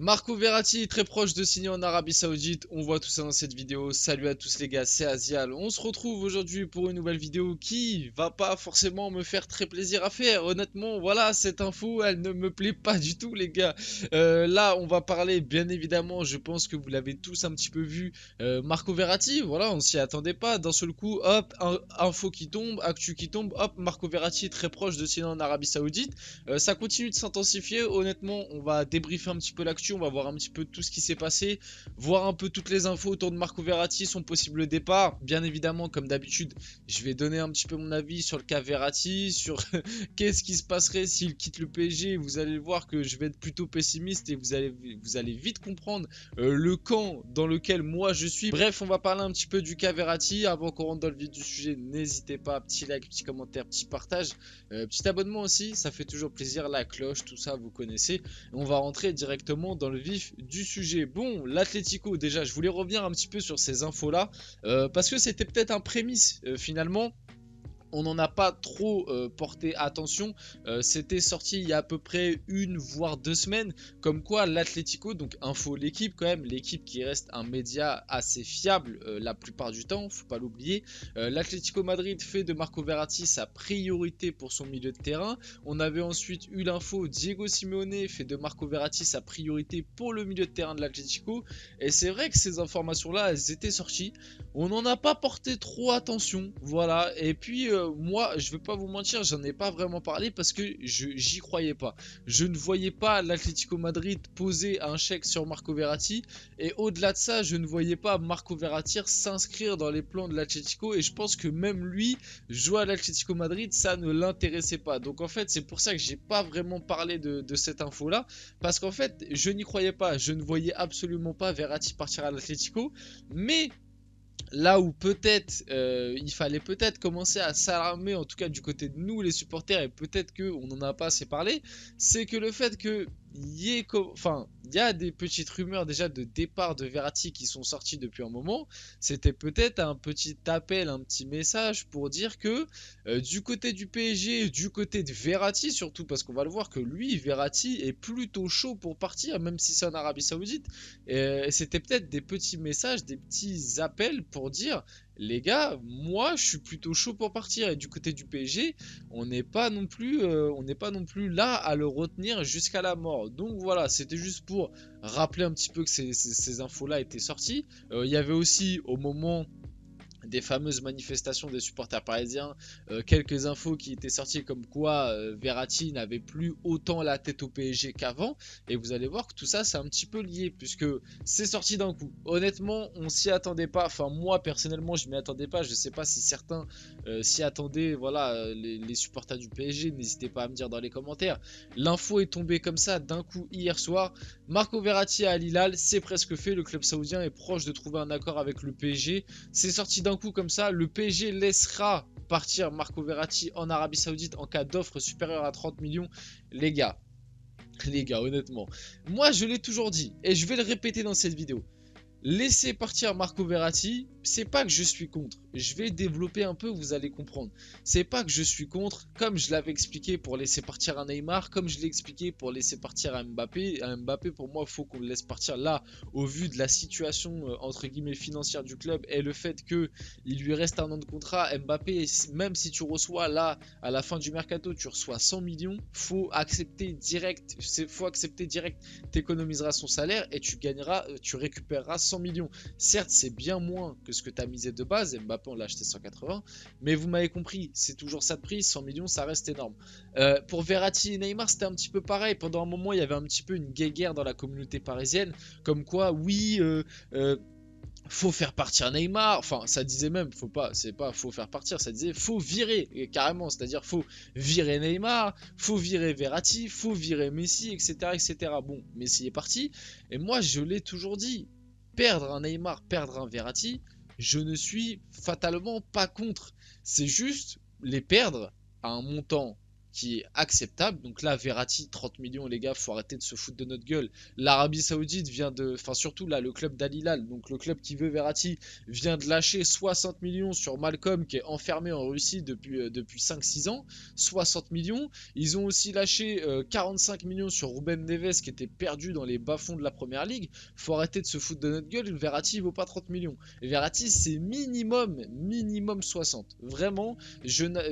Marco Verratti est très proche de signer en Arabie Saoudite, on voit tout ça dans cette vidéo. Salut à tous les gars, c'est Azial. On se retrouve aujourd'hui pour une nouvelle vidéo qui va pas forcément me faire très plaisir à faire. Honnêtement, voilà, cette info, elle ne me plaît pas du tout les gars. Là, on va parler, bien évidemment, je pense que vous l'avez tous un petit peu vu. Marco Verratti, voilà, on s'y attendait pas. D'un seul coup, hop, info qui tombe, actu qui tombe, hop, Marco Verratti est très proche de signer en Arabie Saoudite. Ça continue de s'intensifier, honnêtement, on va débriefer un petit peu l'actu, on va voir un petit peu tout ce qui s'est passé, voir un peu toutes les infos autour de Marco Verratti, son possible départ. Bien évidemment, comme d'habitude, je vais donner un petit peu mon avis sur le cas Verratti, sur qu'est-ce qui se passerait s'il quitte le PSG. Vous allez voir que je vais être plutôt pessimiste et vous allez vite comprendre le camp dans lequel moi je suis. Bref, on va parler un petit peu du cas Verratti. Avant qu'on rentre dans le vif du sujet, n'hésitez pas, petit like, petit commentaire, petit partage, petit abonnement aussi, ça fait toujours plaisir, la cloche, tout ça, vous connaissez. On va rentrer directement dans le vif du sujet. Bon, l'Atlético, déjà, je voulais revenir un petit peu sur ces infos-là, parce que c'était peut-être un prémisse, finalement. On n'en a pas trop porté attention. C'était sorti il y a à peu près une voire 2 semaines, comme quoi l'Atlético, donc info l'équipe quand même, l'équipe qui reste un média assez fiable la plupart du temps, faut pas l'oublier. L'Atlético Madrid fait de Marco Verratti sa priorité pour son milieu de terrain. On avait ensuite eu l'info, Diego Simeone fait de Marco Verratti sa priorité pour le milieu de terrain de l'Atlético. Et c'est vrai que ces informations-là, elles étaient sorties. On n'en a pas porté trop attention, voilà. Et puis moi, je vais pas vous mentir, j'en ai pas vraiment parlé parce que j'y croyais pas. Je ne voyais pas l'Atlético Madrid poser un chèque sur Marco Verratti. Et au-delà de ça, je ne voyais pas Marco Verratti s'inscrire dans les plans de l'Atlético. Et je pense que même lui, jouer à l'Atlético Madrid, ça ne l'intéressait pas. Donc en fait, c'est pour ça que j'ai pas vraiment parlé de cette info-là. Parce qu'en fait, je n'y croyais pas. Je ne voyais absolument pas Verratti partir à l'Atlético. Mais là où peut-être il fallait peut-être commencer à s'alarmer, en tout cas du côté de nous les supporters, et peut-être qu'on n'en a pas assez parlé, c'est que le fait que il y a des petites rumeurs déjà de départ de Verratti qui sont sorties depuis un moment. C'était peut-être un petit appel, un petit message pour dire que du côté du PSG, du côté de Verratti surtout, parce qu'on va le voir que lui, Verratti est plutôt chaud pour partir, même si c'est en Arabie Saoudite. C'était peut-être des petits messages, des petits appels pour dire les gars, moi je suis plutôt chaud pour partir. Et du côté du PSG, on n'est pas non plus là à le retenir jusqu'à la mort. Donc voilà, c'était juste pour rappeler un petit peu que ces infos-là étaient sorties. Il y avait aussi au moment des fameuses manifestations des supporters parisiens, quelques infos qui étaient sorties comme quoi Verratti n'avait plus autant la tête au PSG qu'avant, et vous allez voir que tout ça c'est un petit peu lié puisque c'est sorti d'un coup. Honnêtement, on s'y attendait pas, enfin moi personnellement je m'y attendais pas, je sais pas si certains s'y attendaient, voilà, les supporters du PSG, n'hésitez pas à me dire dans les commentaires. L'info est tombée comme ça d'un coup hier soir. Marco Verratti à Al Hilal, c'est presque fait, le club saoudien est proche de trouver un accord avec le PSG. C'est sorti d'un coup comme ça, le PSG laissera partir Marco Verratti en Arabie Saoudite en cas d'offre supérieure à 30 millions. Les gars, honnêtement, moi je l'ai toujours dit et je vais le répéter dans cette vidéo. Laisser partir Marco Verratti, c'est pas que je suis contre. Je vais développer un peu, vous allez comprendre. C'est pas que je suis contre, comme je l'avais expliqué pour laisser partir un Neymar, comme je l'ai expliqué pour laisser partir un Mbappé. Un Mbappé, pour moi, il faut qu'on le laisse partir là, au vu de la situation entre guillemets financière du club et le fait que il lui reste un an de contrat. Mbappé, même si tu reçois là à la fin du mercato, tu reçois 100 millions, faut accepter direct. Faut accepter direct. T'économiseras son salaire et tu gagneras, tu récupéreras 100 millions. Certes, c'est bien moins que ce que tu as misé de base. Mbappé, on l'a acheté 180. Mais vous m'avez compris, c'est toujours ça de prix. 100 millions, ça reste énorme. Pour Verratti et Neymar, c'était un petit peu pareil. Pendant un moment, il y avait un petit peu une guéguerre dans la communauté parisienne. Comme quoi, oui, faut faire partir Neymar. Enfin, ça disait même, faut pas, c'est pas faut faire partir, ça disait faut virer, et carrément, c'est-à-dire faut virer Neymar, faut virer Verratti, faut virer Messi, etc., etc. Bon, Messi est parti, et moi je l'ai toujours dit, perdre un Neymar, perdre un Verratti, je ne suis fatalement pas contre. C'est juste les perdre à un montant qui est acceptable. Donc là, Verratti, 30 millions, les gars, faut arrêter de se foutre de notre gueule. L'Arabie Saoudite vient de. Enfin, surtout là, le club d'Al Hilal, donc le club qui veut Verratti, vient de lâcher 60 millions sur Malcolm qui est enfermé en Russie depuis 5-6 ans. 60 millions. Ils ont aussi lâché 45 millions sur Ruben Neves qui était perdu dans les bas-fonds de la première ligue. Faut arrêter de se foutre de notre gueule. Verratti, il vaut pas 30 millions. Et Verratti, c'est minimum 60. Vraiment,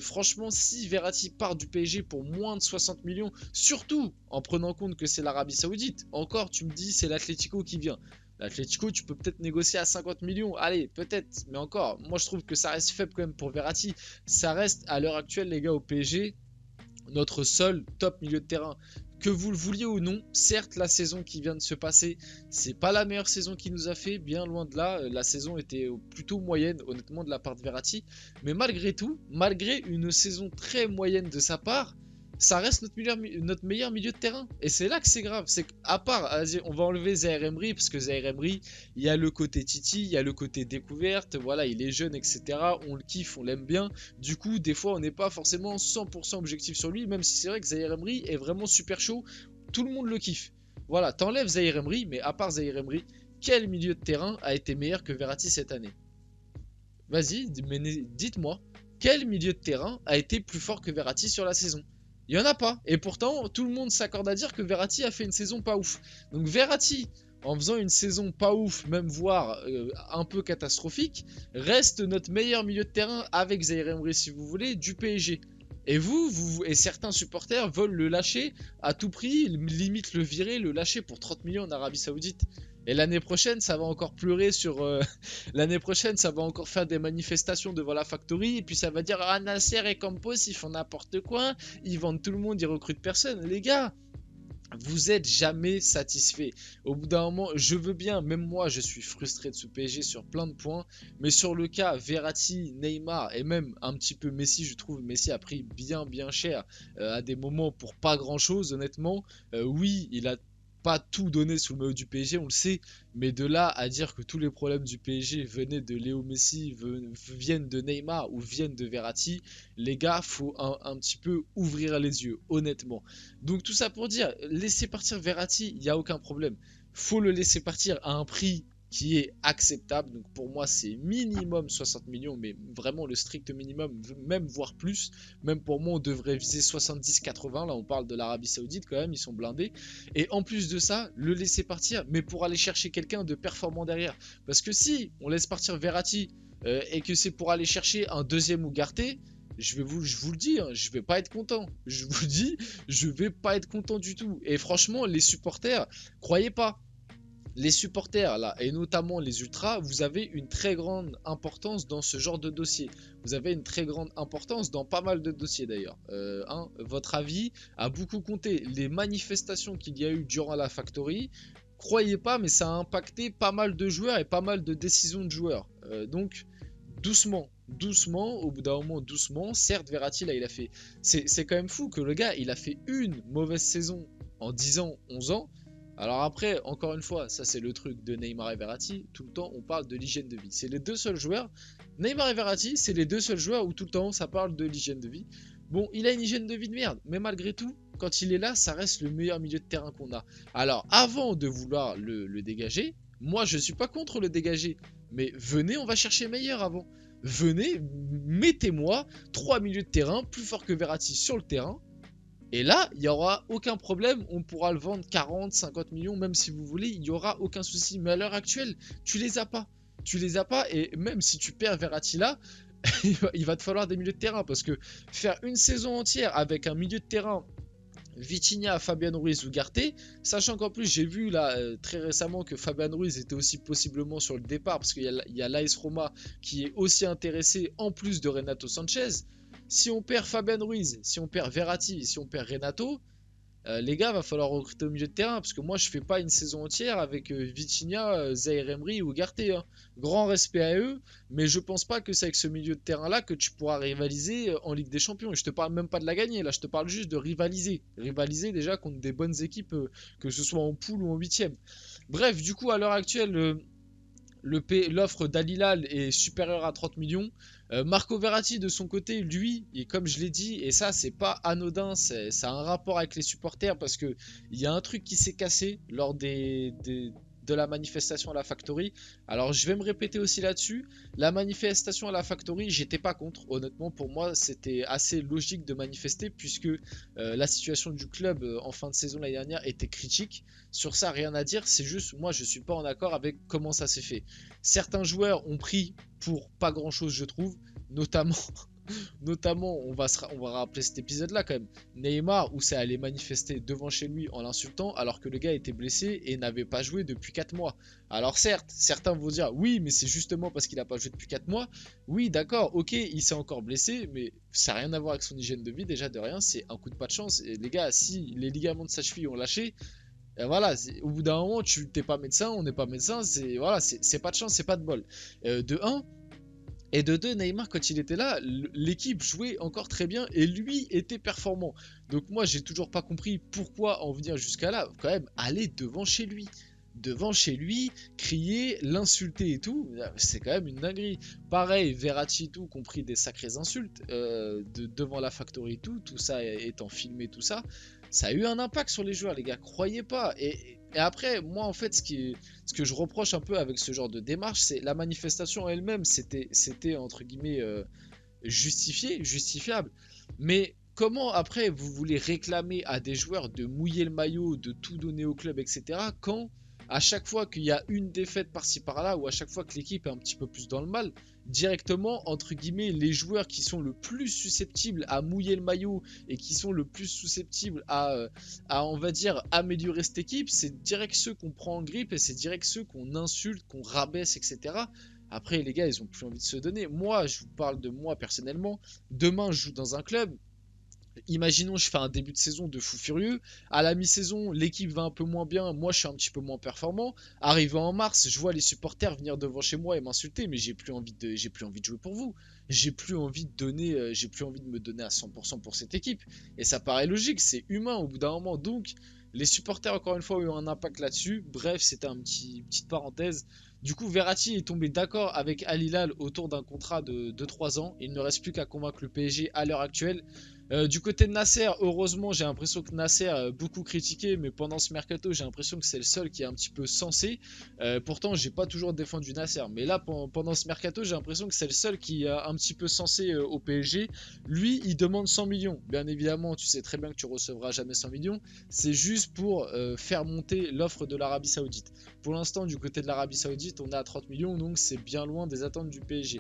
franchement, si Verratti part du PSG pour moins de 60 millions, surtout en prenant compte que c'est l'Arabie Saoudite, encore, tu me dis, c'est l'Atlético qui vient. L'Atlético, tu peux peut-être négocier à 50 millions. Allez, peut-être. Mais encore, moi, je trouve que ça reste faible quand même pour Verratti. Ça reste, à l'heure actuelle, les gars, au PSG, notre seul top milieu de terrain. Que vous le vouliez ou non, certes la saison qui vient de se passer, c'est pas la meilleure saison qu'il nous a fait, bien loin de là, la saison était plutôt moyenne honnêtement de la part de Verratti, mais malgré tout, malgré une saison très moyenne de sa part, ça reste notre meilleur milieu de terrain. Et c'est là que c'est grave, c'est qu'à part, on va enlever Zaïre Emery, parce que Zaïre Emery, il y a le côté Titi, il y a le côté découverte, voilà, il est jeune, etc. On le kiffe, on l'aime bien. Du coup, des fois, on n'est pas forcément 100% objectif sur lui, même si c'est vrai que Zaïre Emery est vraiment super chaud, tout le monde le kiffe. Voilà, t'enlèves Zaïre Emery, mais à part Zaïre Emery, quel milieu de terrain a été meilleur que Verratti cette année? Vas-y, dites-moi, quel milieu de terrain a été plus fort que Verratti sur la saison? Il n'y en a pas. Et pourtant, tout le monde s'accorde à dire que Verratti a fait une saison pas ouf. Donc Verratti, en faisant une saison pas ouf, même voire un peu catastrophique, reste notre meilleur milieu de terrain avec Zaïre Emery, si vous voulez, du PSG. Et vous et certains supporters veulent le lâcher à tout prix, limite le virer, le lâcher pour 30 millions en Arabie Saoudite. Et l'année prochaine, ça va encore pleurer sur. L'année prochaine, ça va encore faire des manifestations devant la factory. Et puis ça va dire ah, Nasser et Campos, ils font n'importe quoi. Ils vendent tout le monde, ils recrutent personne. Les gars, vous êtes jamais satisfait. Au bout d'un moment, je veux bien, même moi, je suis frustré de ce PSG sur plein de points. Mais sur le cas Verratti, Neymar et même un petit peu Messi, je trouve Messi a pris bien cher à des moments pour pas grand chose, honnêtement. Oui, il a pas tout donné sous le maillot du PSG, on le sait, mais de là à dire que tous les problèmes du PSG venaient de Léo Messi, viennent de Neymar ou viennent de Verratti, les gars, faut un petit peu ouvrir les yeux, honnêtement. Donc tout ça pour dire, laisser partir Verratti, il n'y a aucun problème. Faut le laisser partir à un prix qui est acceptable. Donc pour moi, c'est minimum 60 millions, mais vraiment le strict minimum, même voire plus. Même pour moi, on devrait viser 70-80. Là, on parle de l'Arabie Saoudite quand même, ils sont blindés. Et en plus de ça, le laisser partir, mais pour aller chercher quelqu'un de performant derrière. Parce que si on laisse partir Verratti et que c'est pour aller chercher un deuxième Ougarté, je vous le dis, hein, je vais pas être content. Je vous le dis, je vais pas être content du tout. Et franchement, les supporters, croyez pas. Les supporters là, et notamment les ultras, vous avez une très grande importance dans ce genre de dossier. Vous avez une très grande importance dans pas mal de dossiers d'ailleurs. Votre avis a beaucoup compté. Les manifestations qu'il y a eu durant la Factory, croyez pas, mais ça a impacté pas mal de joueurs et pas mal de décisions de joueurs. Donc doucement, au bout d'un moment, doucement. Certes, Verratti là, il a fait. C'est quand même fou que le gars, il a fait une mauvaise saison en 10 ans, 11 ans. Alors après, encore une fois, ça c'est le truc de Neymar et Verratti, tout le temps on parle de l'hygiène de vie. C'est les deux seuls joueurs, Neymar et Verratti, c'est les deux seuls joueurs où tout le temps ça parle de l'hygiène de vie. Bon, il a une hygiène de vie de merde, mais malgré tout, quand il est là, ça reste le meilleur milieu de terrain qu'on a. Alors avant de vouloir le dégager, moi je suis pas contre le dégager, mais venez, on va chercher meilleur avant. Venez, mettez-moi 3 milieux de terrain plus forts que Verratti sur le terrain. Et là, il n'y aura aucun problème, on pourra le vendre 40, 50 millions, même si vous voulez, il n'y aura aucun souci. Mais à l'heure actuelle, tu les as pas. Tu les as pas, et même si tu perds Verratti là, il va te falloir des milieux de terrain. Parce que faire une saison entière avec un milieu de terrain, Vitinha, Fabian Ruiz ou Garté, sachant qu'en plus j'ai vu là très récemment que Fabian Ruiz était aussi possiblement sur le départ, parce qu'il y a l'AS Roma qui est aussi intéressé en plus de Renato Sanchez. Si on perd Fabian Ruiz, si on perd Verratti, si on perd Renato, les gars, va falloir recruter au milieu de terrain. Parce que moi, je fais pas une saison entière avec Vitinha, Zaïre Emery ou Garté. Hein. Grand respect à eux, mais je pense pas que c'est avec ce milieu de terrain-là que tu pourras rivaliser en Ligue des Champions. Et je te parle même pas de la gagner, là, je te parle juste de rivaliser. Rivaliser déjà contre des bonnes équipes, que ce soit en poule ou en huitième. Bref, du coup, à l'heure actuelle, l'offre d'Al Hilal est supérieure à 30 millions. Marco Verratti de son côté, lui, et comme je l'ai dit, et ça c'est pas anodin, ça a un rapport avec les supporters parce que il y a un truc qui s'est cassé lors de la manifestation à la Factory. Alors je vais me répéter aussi là-dessus. La manifestation à la Factory, j'étais pas contre. Honnêtement, pour moi, c'était assez logique de manifester puisque la situation du club en fin de saison l'année dernière était critique. Sur ça, rien à dire. C'est juste, moi, je suis pas en accord avec comment ça s'est fait. Certains joueurs ont pris pour pas grand-chose, je trouve. Notamment, on va rappeler cet épisode-là quand même. Neymar, où ça allait manifester devant chez lui en l'insultant, alors que le gars était blessé et n'avait pas joué depuis 4 mois. Alors certes, certains vont dire, oui, mais c'est justement parce qu'il n'a pas joué depuis 4 mois. Oui, d'accord, ok, il s'est encore blessé, mais ça n'a rien à voir avec son hygiène de vie, déjà de rien, c'est un coup de pas de chance. Et les gars, si les ligaments de sa cheville ont lâché, et voilà, au bout d'un moment, tu t'es pas médecin, on n'est pas médecin, c'est voilà, c'est pas de chance, c'est pas de bol. De un. Et de deux, Neymar, quand il était là, l'équipe jouait encore très bien et lui était performant. Donc moi, j'ai toujours pas compris pourquoi en venir jusqu'à là. Quand même, aller devant chez lui. Devant chez lui, crier, l'insulter et tout, c'est quand même une dinguerie. Pareil, Verratti et tout, compris des sacrées insultes devant la Factory et tout ça étant filmé, tout ça, ça a eu un impact sur les joueurs, les gars, croyez pas. Et après, moi en fait, ce que je reproche un peu avec ce genre de démarche, c'est la manifestation elle-même, c'était entre guillemets justifiable. Mais comment après vous voulez réclamer à des joueurs de mouiller le maillot, de tout donner au club, etc. quand à chaque fois qu'il y a une défaite par-ci par-là ou à chaque fois que l'équipe est un petit peu plus dans le mal, directement entre guillemets les joueurs qui sont le plus susceptibles à mouiller le maillot et qui sont le plus susceptibles à on va dire améliorer cette équipe, c'est direct ceux qu'on prend en grippe et c'est direct ceux qu'on insulte, qu'on rabaisse, etc. Après, les gars, ils ont plus envie de se donner. Moi, je vous parle de moi personnellement. Demain, je joue dans un club. Imaginons, je fais un début de saison de fou furieux. À la mi-saison, l'équipe va un peu moins bien. Moi, je suis un petit peu moins performant. Arrivé en mars, je vois les supporters venir devant chez moi et m'insulter. Mais j'ai plus envie de jouer pour vous. J'ai plus envie de donner, j'ai plus envie de me donner à 100% pour cette équipe. Et ça paraît logique, c'est humain au bout d'un moment. Donc, les supporters, encore une fois, ont eu un impact là-dessus. Bref, c'était petite parenthèse. Du coup, Verratti est tombé d'accord avec Al Hilal autour d'un contrat de 3 ans. Il ne reste plus qu'à convaincre le PSG à l'heure actuelle. Du côté de Nasser, heureusement, j'ai l'impression que Nasser a beaucoup critiqué, mais pendant ce mercato, j'ai l'impression que c'est le seul qui est un petit peu sensé. Pourtant, j'ai pas toujours défendu Nasser, mais là, pendant ce mercato, j'ai l'impression que c'est le seul qui est un petit peu sensé au PSG. Lui, il demande 100 millions. Bien évidemment, tu sais très bien que tu recevras jamais 100 millions. C'est juste pour faire monter l'offre de l'Arabie Saoudite. Pour l'instant, du côté de l'Arabie Saoudite, on est à 30 millions, donc c'est bien loin des attentes du PSG.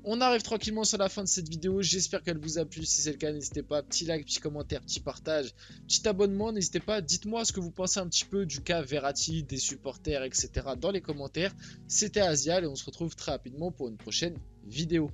On arrive tranquillement sur la fin de cette vidéo. J'espère qu'elle vous a plu. Si c'est le cas, n'hésitez pas. Petit like, petit commentaire, petit partage, petit abonnement. N'hésitez pas. Dites-moi ce que vous pensez un petit peu du cas Verratti, des supporters, etc. dans les commentaires. C'était Azial et on se retrouve très rapidement pour une prochaine vidéo.